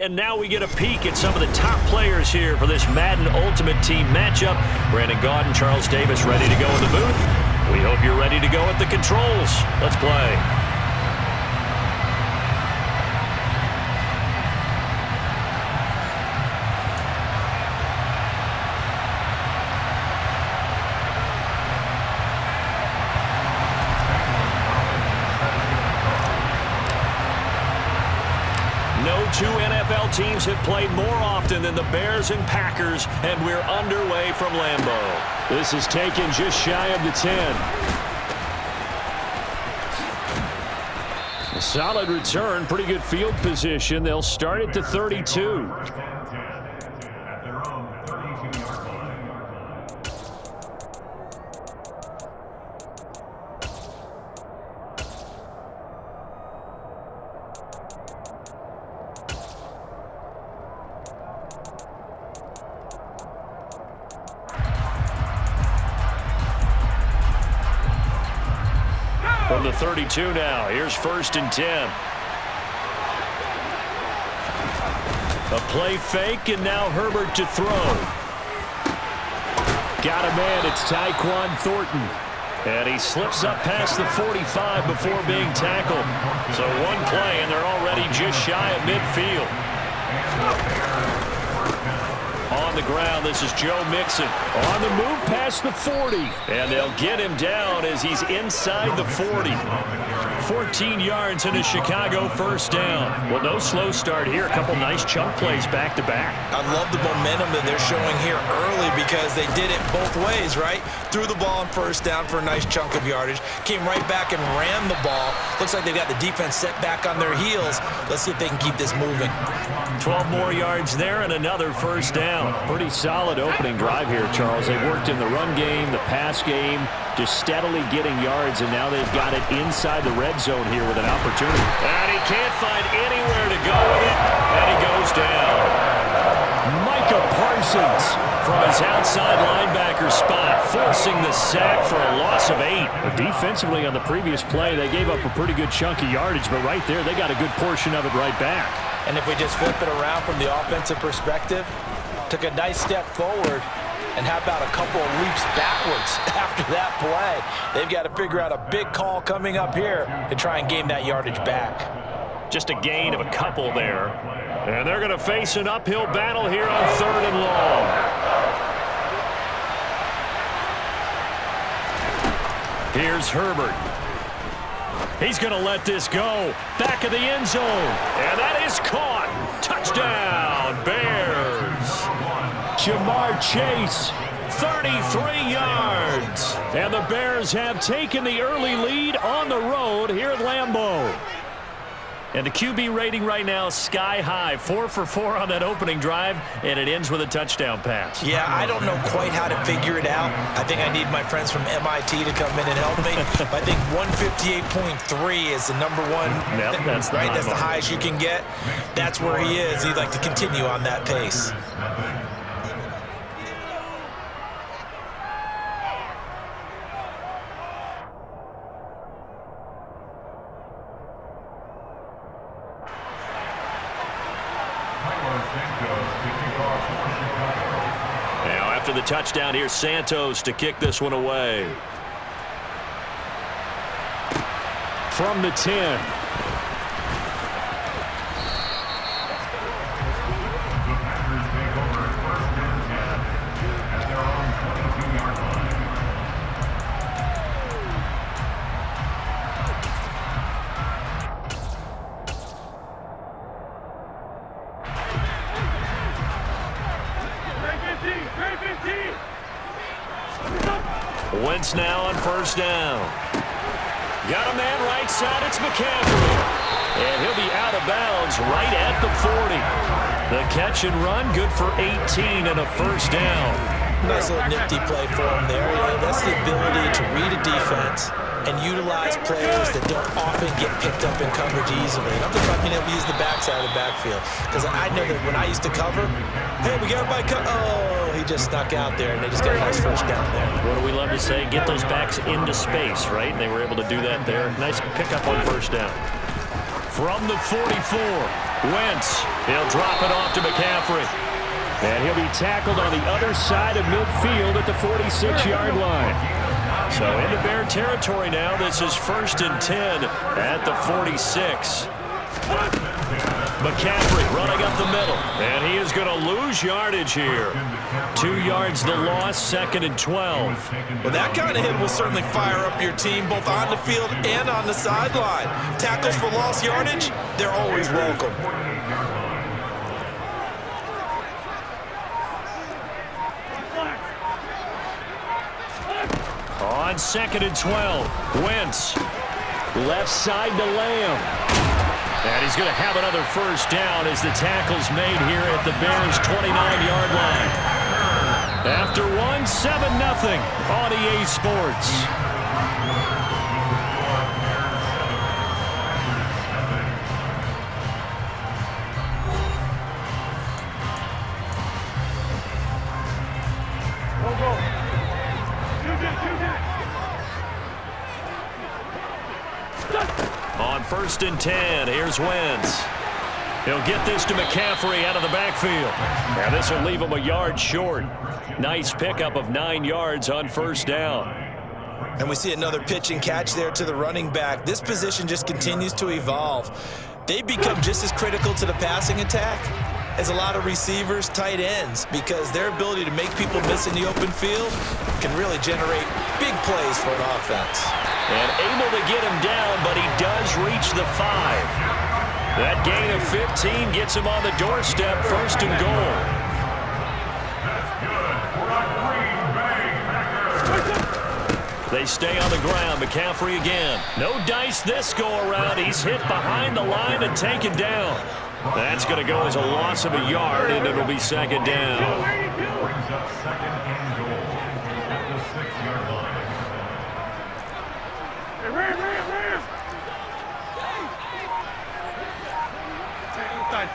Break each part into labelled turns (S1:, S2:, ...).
S1: And now we get a peek at some of the top players here for this Madden Ultimate Team matchup. Brandon Gaudin, Charles Davis ready to go in the booth. We hope you're ready to go at the controls. Let's play. No two NFL teams have played more often than the Bears and Packers, and we're underway from Lambeau. This is taken just shy of the 10. A solid return, pretty good field position. They'll start at the 32. From the 32 now, here's 1st and 10. A play fake, and now Herbert to throw. Got a man, it's Tyquan Thornton. And he slips up past the 45 before being tackled. So one play, and they're already just shy of midfield. On the ground, this is Joe Mixon. On the move past the 40. And they'll get him down as he's inside the 40. 14 yards and a Chicago 1st down. Well, no slow start here. A couple nice chunk plays back-to-back.
S2: I love the momentum that they're showing here early because they did it both ways, right? Threw the ball on 1st down for a nice chunk of yardage. Came right back and ran the ball. Looks like they've got the defense set back on their heels. Let's see if they can keep this moving.
S1: 12 more yards there and another 1st down. Pretty solid opening drive here, Charles. They worked in the run game, the pass game, just steadily getting yards, and now they've got it inside the red zone here with an opportunity. And he can't find anywhere to go with it, and he goes down. Micah Parsons from his outside linebacker spot, forcing the sack for a loss of 8. But defensively on the previous play, they gave up a pretty good chunk of yardage, but right there, they got a good portion of it right back.
S2: And if we just flip it around from the offensive perspective, took a nice step forward, and how about a couple of leaps backwards after that play? They've got to figure out a big call coming up here to try and gain that yardage back.
S1: Just a gain of a couple there. And they're going to face an uphill battle here on 3rd and long. Here's Herbert. He's going to let this go. Back of the end zone. And that is caught. Touchdown, Bears. Jamar Chase, 33 yards. And the Bears have taken the early lead on the road here at Lambeau. And the QB rating right now is sky high. 4 for 4 on that opening drive, and it ends with a touchdown pass.
S2: Yeah, I don't know quite how to figure it out. I think I need my friends from MIT to come in and help me. I think 158.3 is the number one.
S1: Yep, that's the
S2: right. That's the
S1: mark.
S2: highest you can get. That's where he is. He'd like to continue on that pace.
S1: Now after the touchdown, here's Santos to kick this one away. From the 10. Wentz now on 1st down. Got a man right side, it's McCaffrey. And he'll be out of bounds right at the 40. The catch and run, good for 18 and a 1st down.
S2: Nice little nifty play for him there. You know, that's the ability to read a defense and utilize players that don't often get picked up in coverage easily. And I'm just about being able to use the backside of the backfield. Because I know that when I used to cover, hey, we got by oh, he just snuck out there, and they just got a nice 1st down there.
S1: What do we love to say? Get those backs into space, right? And they were able to do that there. Nice pickup on 1st down. From the 44. Wentz. He'll drop it off to McCaffrey. And he'll be tackled on the other side of midfield at the 46-yard line. So into Bear territory now. This is 1st and 10 at the 46. McCaffrey running up the middle. And he is going to lose yardage here. 2 yards the loss, 2nd and 12.
S2: Well, that kind of hit will certainly fire up your team both on the field and on the sideline. Tackles for lost yardage, they're always welcome.
S1: On 2nd and 12, Wentz. Left side to Lamb. And he's going to have another first down as the tackle's made here at the Bears' 29-yard line. After one, 7-0 on EA Sports. On 1st and 10, here's Wentz. He'll get this to McCaffrey out of the backfield. Now this will leave him a yard short. Nice pickup of 9 yards on 1st down.
S2: And we see another pitch and catch there to the running back. This position just continues to evolve. They become just as critical to the passing attack as a lot of receivers, tight ends, because their ability to make people miss in the open field can really generate big plays for an offense.
S1: And able to get him down, but he does reach the 5. That gain of 15 gets him on the doorstep, 1st and goal. They stay on the ground. McCaffrey again. No dice this go-around. He's hit behind the line and taken down. That's going to go as a loss of a yard, and it'll be 2nd down.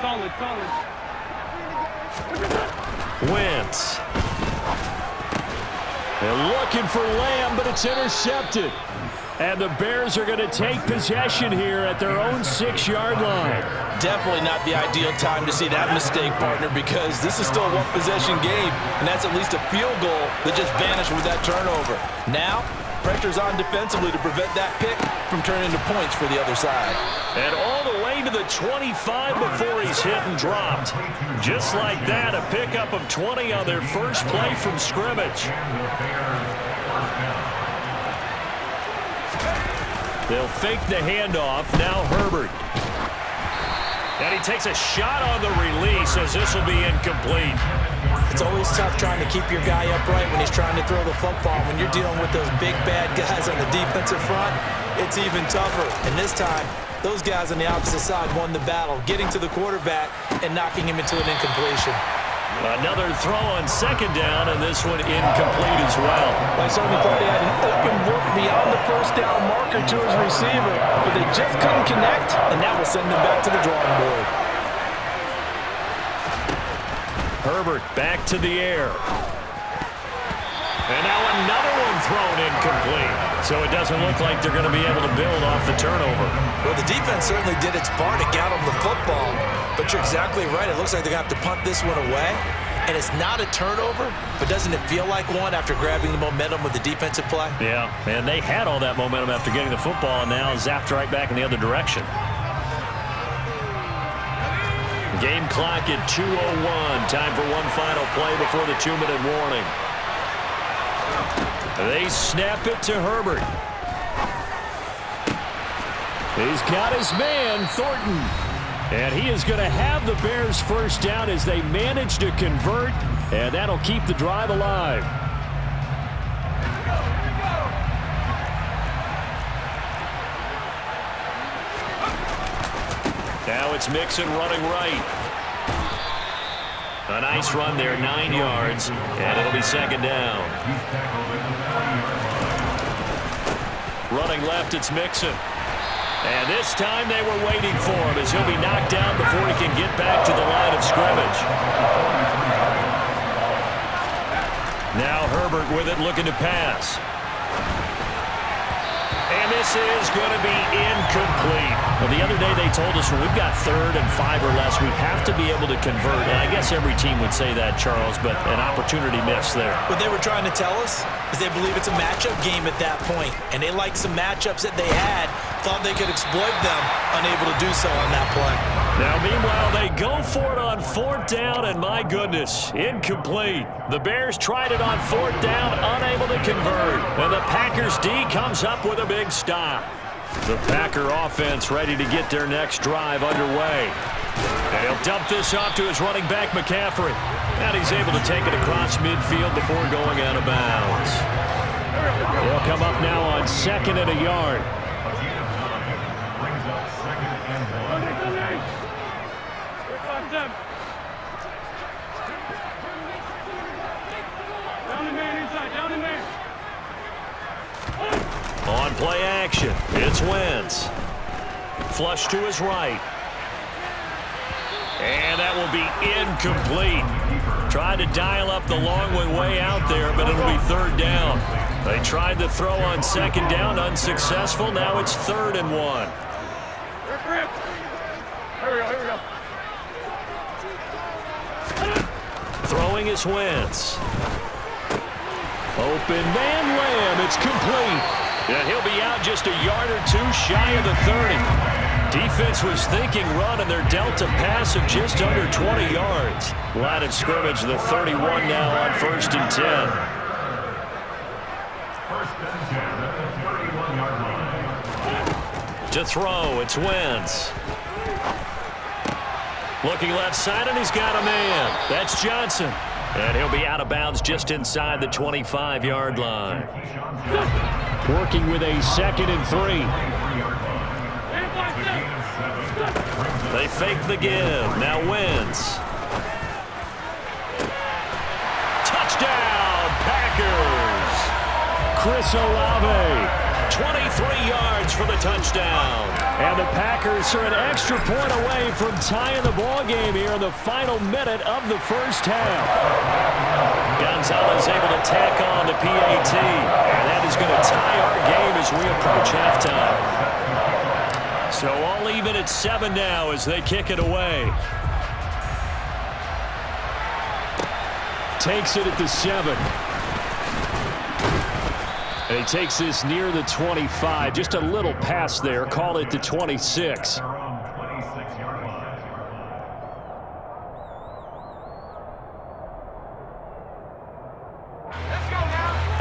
S3: Solid.
S1: Wentz. They're looking for Lamb, but it's intercepted. And the Bears are going to take possession here at their own 6-yard line.
S2: Definitely not the ideal time to see that mistake, partner, because this is still a one-possession game, and that's at least a field goal that just vanished with that turnover. Now, pressure's on defensively to prevent that pick from turning into points for the other side.
S1: And all the way to the 25 before he's hit and dropped. Just like that, a pickup of 20 on their first play from scrimmage. They'll fake the handoff. Now Herbert. And he takes a shot on the release as this will be incomplete.
S2: It's always tough trying to keep your guy upright when he's trying to throw the football. When you're dealing with those big, bad guys on the defensive front, it's even tougher. And this time, those guys on the opposite side won the battle, getting to the quarterback and knocking him into an incompletion.
S1: Another throw on 2nd down, and this one incomplete as well.
S2: I certainly thought he had an open look beyond the first down marker to his receiver, but they just couldn't connect, and that will send them back to the drawing board.
S1: Herbert back to the air. And now another one thrown incomplete. So it doesn't look like they're going to be able to build off the turnover.
S2: Well, the defense certainly did its part to get them the football. But you're exactly right. It looks like they're going to have to punt this one away. And it's not a turnover, but doesn't it feel like one after grabbing the momentum with the defensive play?
S1: Yeah, and they had all that momentum after getting the football and now zapped right back in the other direction. Game clock at 2:01. Time for one final play before the 2-minute warning. They snap it to Herbert. He's got his man, Thornton. And he is going to have the Bears first down as they manage to convert, and that'll keep the drive alive. Now it's Mixon running right. A nice run there, 9 yards, and it'll be 2nd down. Running left, it's Mixon. And this time they were waiting for him as he'll be knocked down before he can get back to the line of scrimmage. Now Herbert with it, looking to pass. And this is going to be incomplete. Well, the other day they told us when we've got 3rd and 5 or less, we have to be able to convert. And I guess every team would say that, Charles, but an opportunity missed there.
S2: What they were trying to tell us is they believe it's a matchup game at that point, and they liked some matchups that they had, thought they could exploit them, unable to do so on that play.
S1: Now, meanwhile, they go for it on 4th down, and my goodness, incomplete. The Bears tried it on 4th down, unable to convert. And the Packers D comes up with a big stop. The Packer offense ready to get their next drive underway. And he'll dump this off to his running back, McCaffrey. And he's able to take it across midfield before going out of bounds. They'll come up now on 2nd and a yard. On play action, it's Wentz. Flush to his right. And that will be incomplete. Tried to dial up the long way out there, but it'll be 3rd down. They tried to throw on 2nd down, unsuccessful. Now it's 3rd and 1. Throwing is Wentz. Open man, Lamb. It's complete. And he'll be out just a yard or two shy of the 30. Defense was thinking run, and they're dealt a pass of just under 20 yards. Line of scrimmage, the 31 now on 1st and 10. To throw, it's Wentz. Looking left side, and he's got a man. That's Johnson. And he'll be out of bounds just inside the 25-yard line. Working with a 2nd and 3. They fake the give. Now Wentz. Touchdown, Packers. Chris Olave. 23 yards for the touchdown. And the Packers are an extra point away from tying the ball game here in the final minute of the first half. Gonzalez able to tack on the PAT. And that is going to tie our game as we approach halftime. So all even at 7 now as they kick it away. Takes it at the 7. And he takes this near the 25. Just a little pass there. Call it the 26.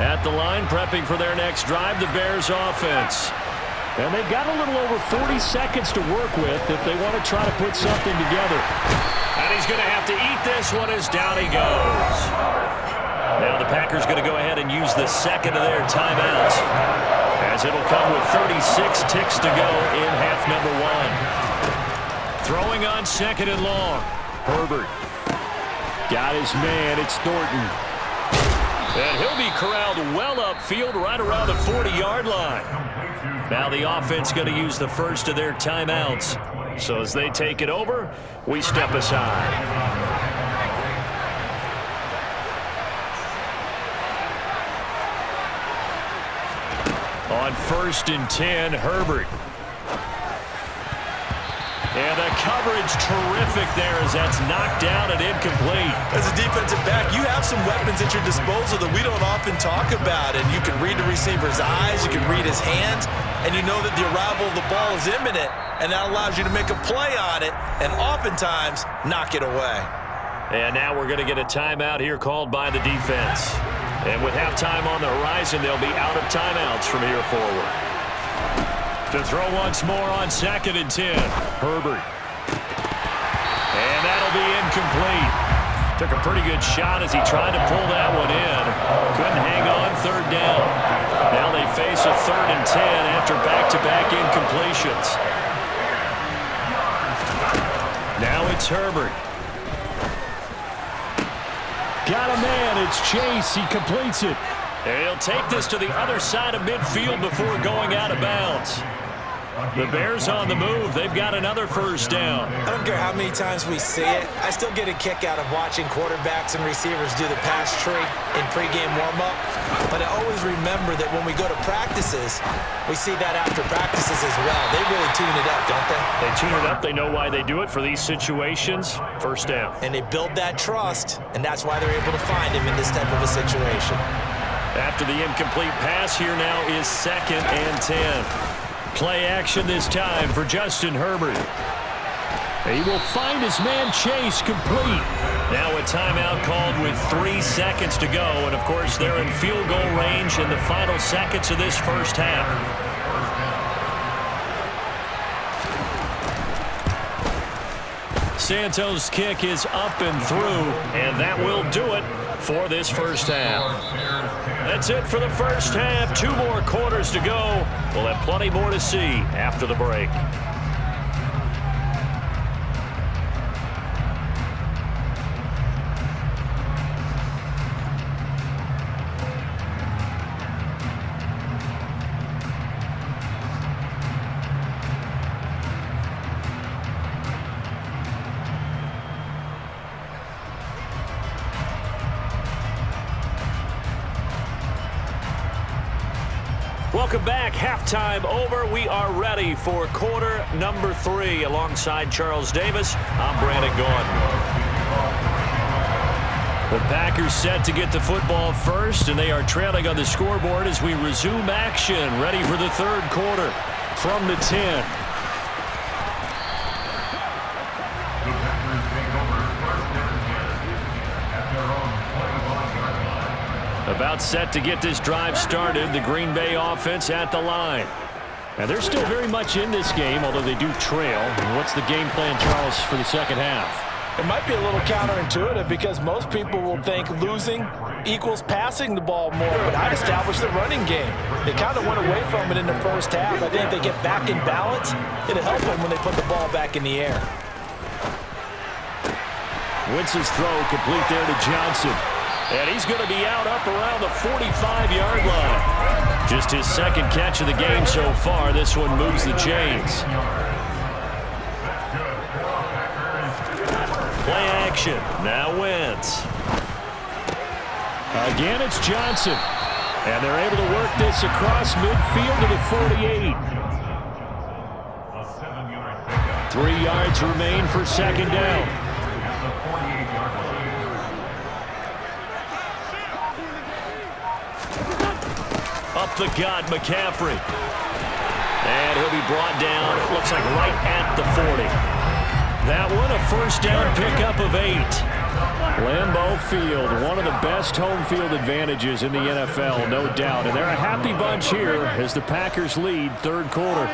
S1: At the line, prepping for their next drive, the Bears offense. And they've got a little over 40 seconds to work with if they want to try to put something together. And he's going to have to eat this one as down he goes. Now the Packers going to go ahead and use the 2nd of their timeouts, as it'll come with 36 ticks to go in half number 1. Throwing on 2nd and long. Herbert. Got his man. It's Thornton. And he'll be corralled well upfield right around the 40-yard line. Now the offense going to use the first of their timeouts. So as they take it over, we step aside. On 1st and 10, Herbert. And the coverage terrific there as that's knocked down and incomplete.
S2: As a defensive back, you have some weapons at your disposal that we don't often talk about. And you can read the receiver's eyes, you can read his hands, and you know that the arrival of the ball is imminent, and that allows you to make a play on it and oftentimes knock it away.
S1: And now we're going to get a timeout here called by the defense. And with halftime on the horizon, they'll be out of timeouts from here forward. To throw once more on 2nd and 10. Herbert. And that'll be incomplete. Took a pretty good shot as he tried to pull that one in. Couldn't hang on 3rd down. Now they face a 3rd and 10 after back-to-back incompletions. Now it's Herbert. Got a man. It's Chase. He completes it. And he'll take this to the other side of midfield before going out of bounds. The Bears on the move. They've got another first down.
S2: I don't care how many times we see it. I still get a kick out of watching quarterbacks and receivers do the pass tree in pregame warm-up. But I always remember that when we go to practices, we see that after practices as well. They really tune it up, don't they?
S1: They tune it up. They know why they do it for these situations. First down.
S2: And they build that trust, and that's why they're able to find him in this type of a situation.
S1: After the incomplete pass, here now is 2nd and 10. Play action this time for Justin Herbert. He will find his man Chase complete. Now a timeout called with 3 seconds to go. And, of course, they're in field goal range in the final seconds of this first half. Santos' kick is up and through, and that will do it for this first half. That's it for the first half. 2 more quarters to go. We'll have plenty more to see after the break. Welcome back. Halftime over. We are ready for quarter number 3. Alongside Charles Davis, I'm Brandon Gaudin. The Packers set to get the football first, and they are trailing on the scoreboard as we resume action. Ready for the third quarter from the 10. About set to get this drive started, the Green Bay offense at the line. Now, they're still very much in this game, although they do trail. And what's the game plan, Charles, for the second half?
S3: It might be a little counterintuitive because most people will think losing equals passing the ball more, but I'd establish the running game. They kind of went away from it in the first half. I think if they get back in balance, it'll help them when they put the ball back in the air.
S1: Wentz's throw complete there to Johnson. And he's going to be out up around the 45-yard line. Just his second catch of the game so far. This one moves the chains. Play action. Now Wentz. Again, it's Johnson. And they're able to work this across midfield to the 48. 3 yards remain for second down. Up the gut, McCaffrey. And he'll be brought down, it looks like right at the 40. That one, a first down pickup of 8. Lambeau Field, one of the best home field advantages in the NFL, no doubt. And they're a happy bunch here as the Packers lead third quarter.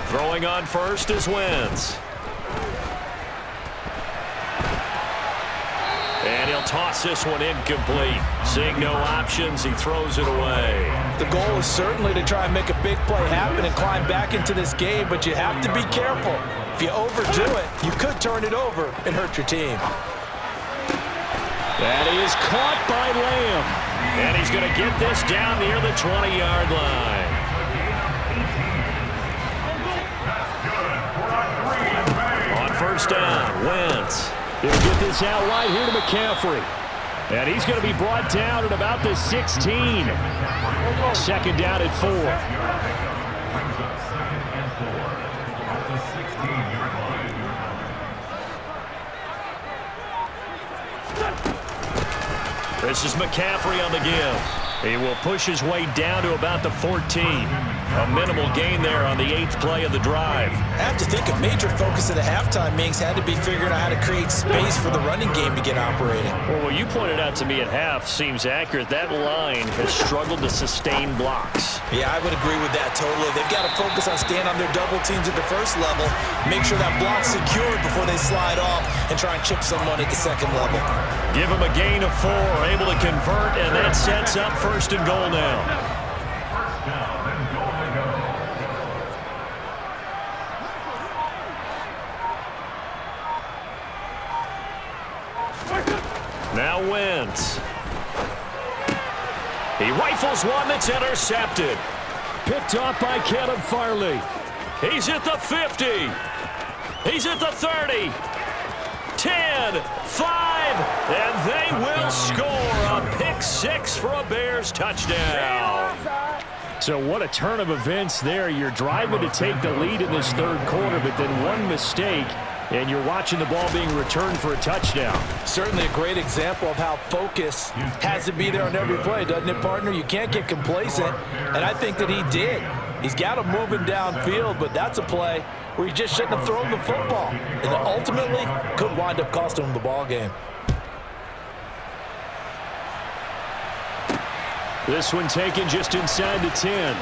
S1: Throwing on first is Wentz. And he'll toss this one incomplete. Seeing no options, he throws it away.
S3: The goal is certainly to try and make a big play happen and climb back into this game, but you have to be careful. If you overdo it, you could turn it over and hurt your team.
S1: That is caught by Lamb. And he's going to get this down near the 20-yard line. On first down, Wentz. He'll get this out right here to McCaffrey. And he's going to be brought down at about the 16. Second down at 4. This is McCaffrey on the give. He will push his way down to about the 14. A minimal gain there on the 8th play of the drive.
S2: I have to think a major focus of the halftime meetings had to be figuring out how to create space for the running game to get operating.
S1: Well, what you pointed out to me at half seems accurate. That line has struggled to sustain blocks.
S2: Yeah, I would agree with that totally. They've got to focus on staying on their double teams at the first level, make sure that block's secured before they slide off and try and chip someone at the second level.
S1: Give them a gain of 4, able to convert, and that sets up first and goal now. Now Wentz. He rifles one that's intercepted. Picked off by Caleb Farley. He's at the 50. He's at the 30. 10, 5, and they will score a pick six for a Bears touchdown. So what a turn of events there. You're driving to take the lead in this third quarter, but then one mistake, and you're watching the ball being returned for a touchdown.
S3: Certainly a great example of how focus has to be there on every play, doesn't it, partner? You can't get complacent, and I think that he did. He's got him moving downfield, but that's a play where he just shouldn't have thrown the football, and ultimately could wind up costing him the ball game.
S1: This one taken just inside the 10.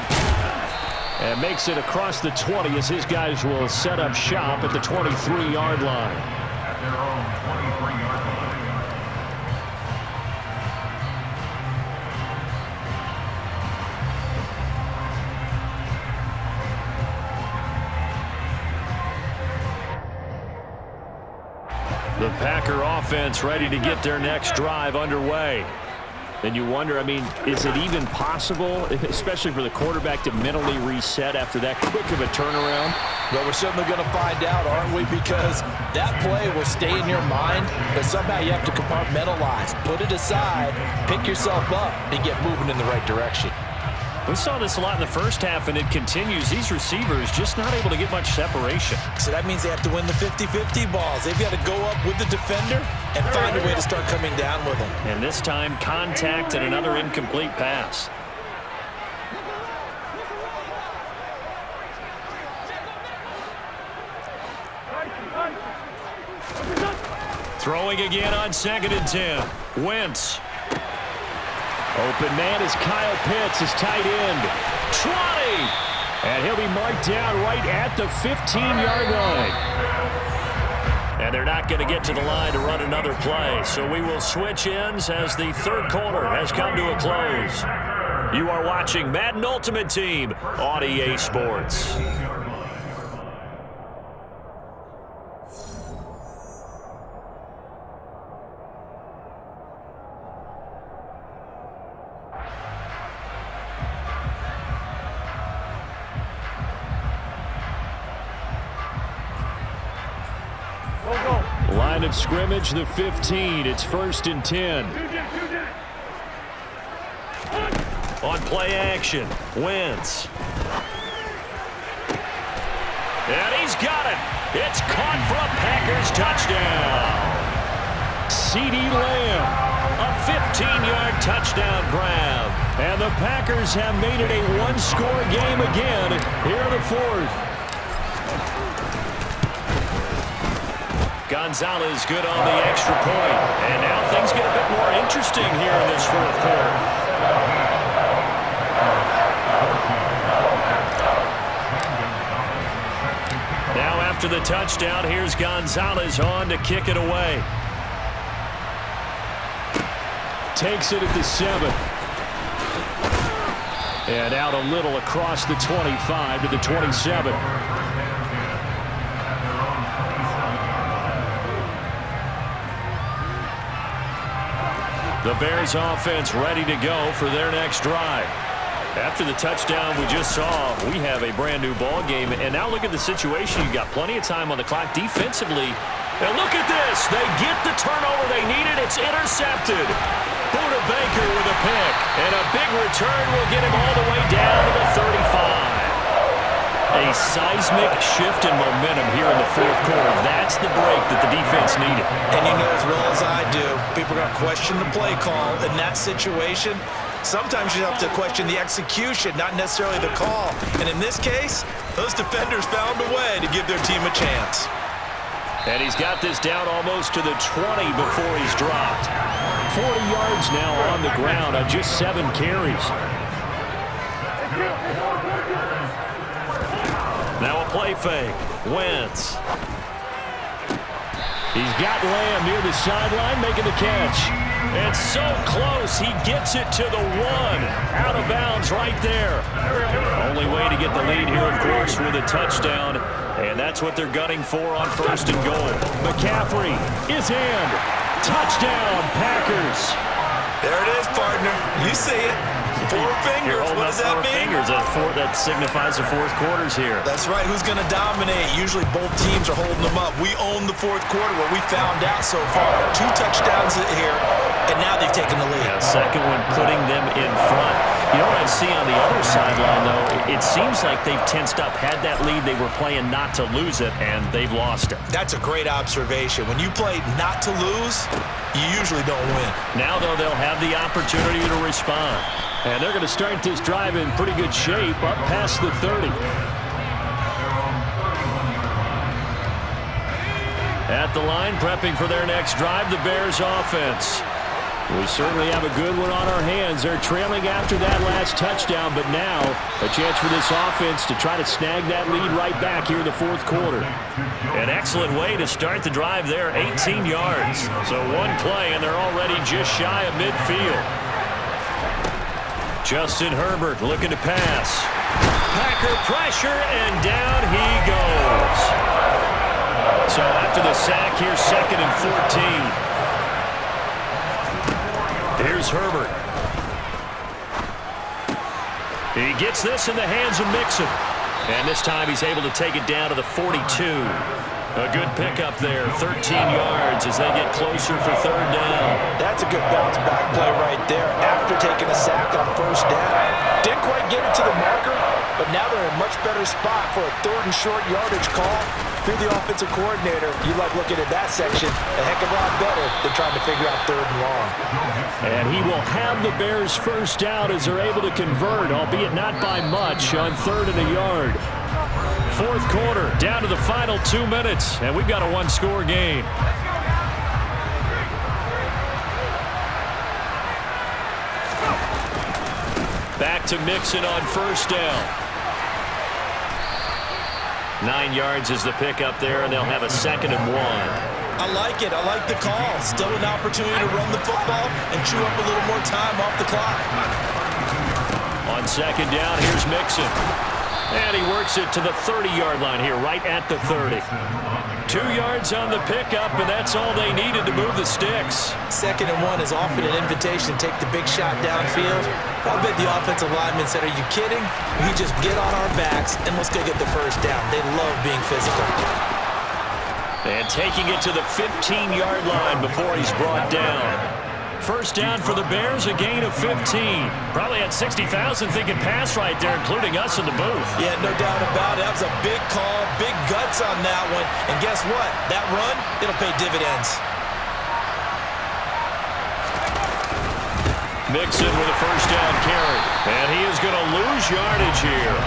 S1: And makes it across the 20 as his guys will set up shop at the 23-yard line. The Packer offense ready to get their next drive underway. And you wonder, I mean, is it even possible, especially for the quarterback, to mentally reset after that quick of a turnaround?
S3: Well, we're certainly going to find out, aren't we? Because that play will stay in your mind, but somehow you have to compartmentalize, put it aside, pick yourself up, and get moving in the right direction.
S1: We saw this a lot in the first half, and it continues. These receivers just not able to get much separation.
S2: So that means they have to win the 50-50 balls. They've got to go up with the defender and find a way to start coming down with him.
S1: And this time, contact and another incomplete pass. Throwing again on 2nd and 10. Wentz. Open man is Kyle Pitts, his tight end. 20! And he'll be marked down right at the 15-yard line. And they're not going to get to the line to run another play. So we will switch ends as the third quarter has come to a close. You are watching Madden Ultimate Team on EA Sports. Line of scrimmage, the 15. It's 1st and 10. On play action, Wentz. And he's got it. It's caught for a Packers touchdown. CeeDee Lamb, a 15-yard touchdown grab. And the Packers have made it a one-score game again here in the fourth. Gonzalez good on the extra point. And now things get a bit more interesting here in this fourth quarter. Now after the touchdown, here's Gonzalez on to kick it away. Takes it at the 7. And out a little across the 25 to the 27. The Bears offense ready to go for their next drive. After the touchdown we just saw, we have a brand new ball game. And now look at the situation. You've got plenty of time on the clock defensively. And look at this. They get the turnover they needed. It's intercepted. Buda Baker with a pick. And a big return will get him all the way down to the 35. A seismic shift in momentum here in the fourth quarter. That's the break that the defense needed.
S2: And you know as well as I do, people are going to question the play call in that situation. Sometimes you have to question the execution, not necessarily the call. And in this case, those defenders found a way to give their team a chance.
S1: And he's got this down almost to the 20 before he's dropped. 40 yards now on the ground on just 7 carries. Now a play fake. Wentz. He's got Lamb near the sideline making the catch. It's so close. He gets it to the 1. Out of bounds right there. Only way to get the lead here, of course, with a touchdown. And that's what they're gunning for on 1st and goal. McCaffrey is in. Touchdown, Packers.
S2: There it is, partner. You see it. Four fingers.
S1: You're holding
S2: what
S1: up
S2: does that
S1: four
S2: mean?
S1: fingers. That signifies the fourth quarter's here.
S2: That's right. Who's going to dominate? Usually both teams are holding them up. We own the fourth quarter, what we found out so far. 2 touchdowns here, and now they've taken the lead.
S1: Yeah, second one putting them in front. You know what I see on the other sideline, though? It seems like they've tensed up, had that lead. They were playing not to lose it, and they've lost it.
S2: That's a great observation. When you play not to lose, you usually don't win.
S1: Now, though, they'll have the opportunity to respond. And they're going to start this drive in pretty good shape, up past the 30. At the line, prepping for their next drive, the Bears offense. We certainly have a good one on our hands. They're trailing after that last touchdown, but now a chance for this offense to try to snag that lead right back here in the fourth quarter. An excellent way to start the drive there, 18 yards. So one play, and they're already just shy of midfield. Justin Herbert looking to pass. Packer pressure, and down he goes. So after the sack, here's 2nd and 14. Here's Herbert. He gets this in the hands of Mixon. And this time he's able to take it down to the 42. A good pickup there, 13 yards as they get closer for 3rd down.
S3: That's a good bounce-back play right there after taking a sack on 1st down. Didn't quite get it to the marker, but now they're in a much better spot for a 3rd and short yardage call. If you're the offensive coordinator, you like looking at that section a heck of a lot better than trying to figure out 3rd and long.
S1: And he will have the Bears 1st down as they're able to convert, albeit not by much, on 3rd and a yard. 4th quarter, down to the final 2 minutes, and we've got a 1-score game. Back to Mixon on 1st down. 9 yards is the pickup there, and they'll have a 2nd and 1.
S2: I like it. I like the call. Still an opportunity to run the football and chew up a little more time off the clock.
S1: On 2nd down, here's Mixon. And he works it to the 30-yard line here, right at the 30. 2 yards on the pickup, and that's all they needed to move the sticks.
S2: 2nd and 1 is often an invitation to take the big shot downfield. I bet the offensive linemen said, are you kidding? We just get on our backs, and let's go get the 1st down. They love being physical.
S1: And taking it to the 15-yard line before he's brought down. 1st down for the Bears, a gain of 15. Probably had 60,000 thinking pass right there, including us in the booth.
S2: Yeah, no doubt about it. That was a big call, big guts on that one. And guess what? That run, it'll pay dividends.
S1: Mixon with a 1st down carry. And he is going to lose yardage here.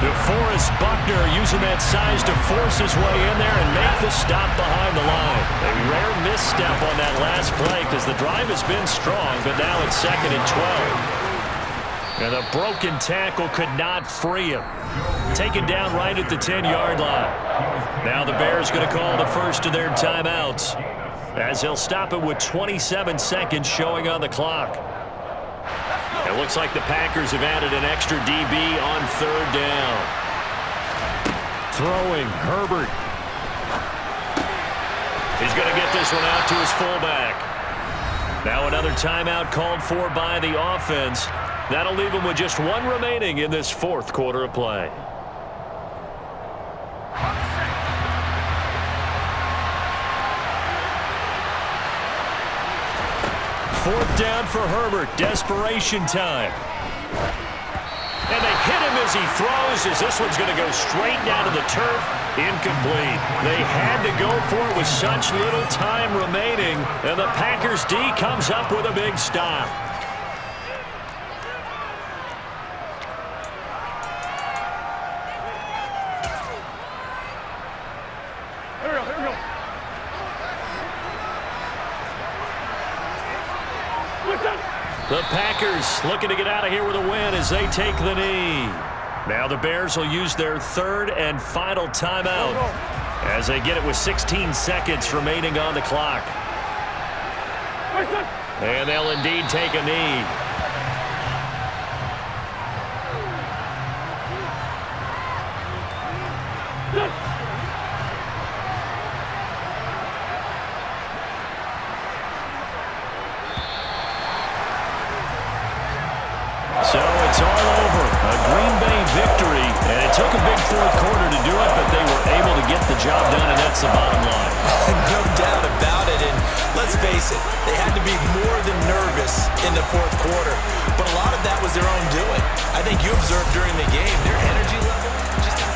S1: DeForest Buckner using that size to force his way in there and make the stop behind the line. A rare misstep on that last play because the drive has been strong, but now it's 2nd and 12. And a broken tackle could not free him. Taken down right at the 10-yard line. Now the Bears going to call the first of their timeouts as he'll stop it with 27 seconds showing on the clock. It looks like the Packers have added an extra DB on 3rd down. Throwing, Herbert. He's going to get this one out to his fullback. Now another timeout called for by the offense. That'll leave him with just 1 remaining in this 4th quarter of play. Fourth down for Herbert. Desperation time. And they hit him as he throws, as this one's going to go straight down to the turf. Incomplete. They had to go for it with such little time remaining, and the Packers D comes up with a big stop. The Packers looking to get out of here with a win as they take the knee. Now the Bears will use their 3rd and final timeout as they get it with 16 seconds remaining on the clock. And they'll indeed take a knee. So the job done, and that's the bottom line.
S2: No doubt about it. And let's face it, they had to be more than nervous in the fourth quarter. But a lot of that was their own doing. I think you observed during the game, their energy level just